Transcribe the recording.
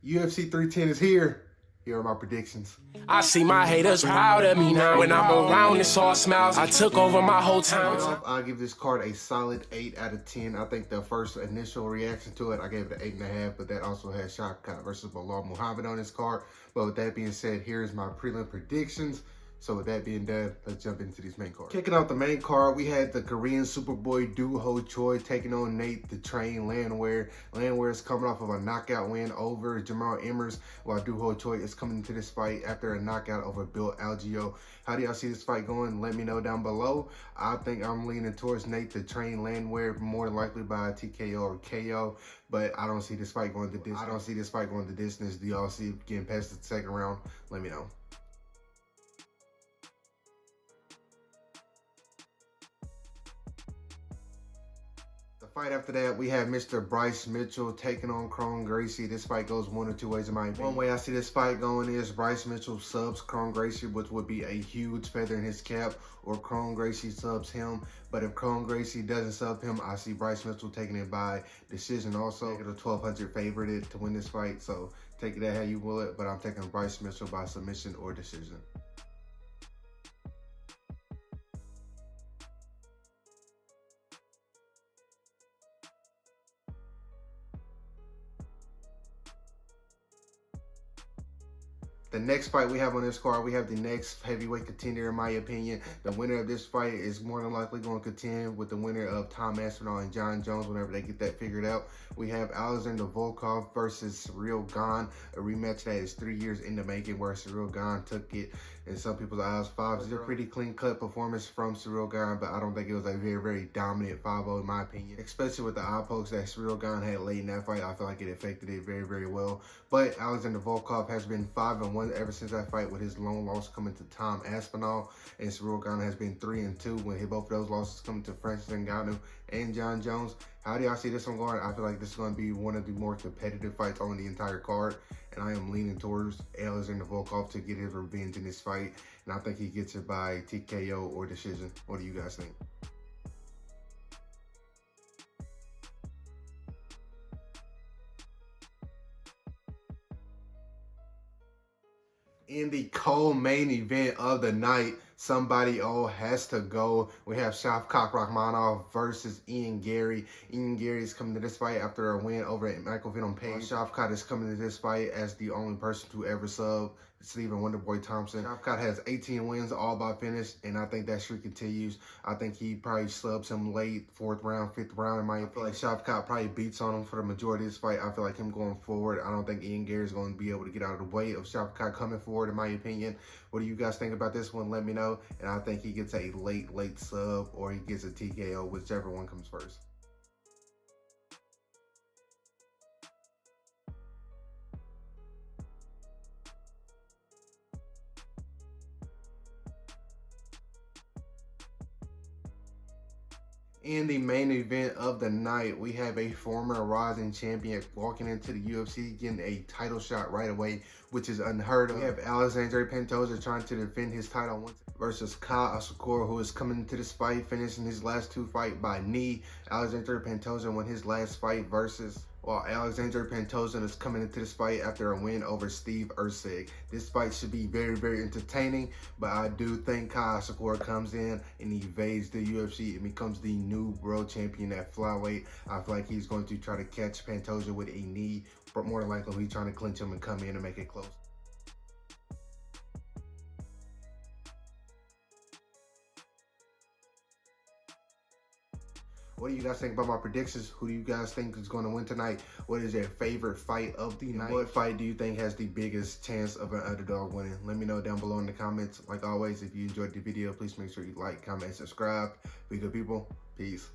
UFC 310 is here. Here are my predictions. I see my haters proud of me now. When I'm around, it's all smiles. I took over my whole town. I'll give this card a solid 8 out of 10. I think the first initial reaction to it, I gave it an 8.5, but that also has Shavkat versus Bilal Muhammad on this card. But with that being said, here's my prelim predictions. So with that being done, let's jump into these main cards. Kicking off the main card, we had the Korean Superboy Do Ho Choi taking on Nate the Train Landwehr. Landwehr is coming off of a knockout win over Jamal Emmers, while Do Ho Choi is coming into this fight after a knockout over Bill Algeo. How do y'all see this fight going? Let me know down below. I think I'm leaning towards Nate the Train Landwehr, more than likely by TKO or KO. But I don't see this fight going the distance. Do y'all see it getting past the second round? Let me know. Fight after that, we have Mr. Bryce Mitchell taking on Kron Gracie. This fight goes one of two ways in my opinion. One way I see this fight going is Bryce Mitchell subs Kron Gracie, which would be a huge feather in his cap, or Kron Gracie subs him. But if Kron Gracie doesn't sub him, I see Bryce Mitchell taking it by decision also. Get a 1,200 favorite to win this fight, so take it how you will it, but I'm taking Bryce Mitchell by submission or decision. The next fight we have on this card, we have the next heavyweight contender, in my opinion. The winner of this fight is more than likely going to contend with the winner of Tom Aspinall and John Jones whenever they get that figured out. We have Alexander Volkov versus Cyril Gane, a rematch that is 3 years in the making, where Cyril Gane took it, in some people's eyes, 5-0. Pretty clean-cut performance from Cyril Gane, but I don't think it was a very, very dominant 5-0 in my opinion. Especially with the eye pokes that Cyril Gane had late in that fight, I feel like it affected it very, very well. But Alexander Volkov has been 5-1 ever since that fight, with his lone loss coming to Tom Aspinall, and Cyril Gane has been 3-2 when both of those losses coming to Francis Ngannou and John Jones. How do y'all see this one going? I feel like this is going to be one of the more competitive fights on the entire card, and I am leaning towards Alexander Volkov to get his revenge in this fight, and I think he gets it by TKO or decision. What do you guys think? In the co-main event of the night, somebody has to go. We have Shavkat Rakhmonov versus Ian Gary. Ian Gary is coming to this fight after a win over Michael Venom Page. Shavkat is coming to this fight as the only person to ever sub Stephen Wonderboy Thompson. Shavkat has 18 wins, all by finish, and I think that streak continues. I think he probably subs him late, 4th round, 5th round. In my opinion, I feel like Shavkat probably beats on him for the majority of this fight. I feel like him going forward, I don't think Ian Gary is going to be able to get out of the way of Shavkat coming forward, in my opinion. What do you guys think about this one? Let me know. And I think he gets a late sub, or he gets a TKO, whichever one comes first. In the main event of the night, we have a former rising champion walking into the UFC, getting a title shot right away, which is unheard of. We have Alexandre Pantoja trying to defend his title once versus Ka Asakura, who is coming into this fight, finishing his last 2 fights by knee. Alexandre Pantoja won his last fight while Alexandre Pantoja is coming into this fight after a win over Steve Erceg. This fight should be very, very entertaining, but I do think Ka Asakura comes in and evades the UFC and becomes the new world champion at flyweight. I feel like he's going to try to catch Pantoja with a knee, but more than likely he's trying to clinch him and come in and make it close. What do you guys think about my predictions? Who do you guys think is going to win tonight? What is your favorite fight of the night? What fight do you think has the biggest chance of an underdog winning? Let me know down below in the comments. Like always, if you enjoyed the video, please make sure you like, comment, and subscribe. Be good people. Peace.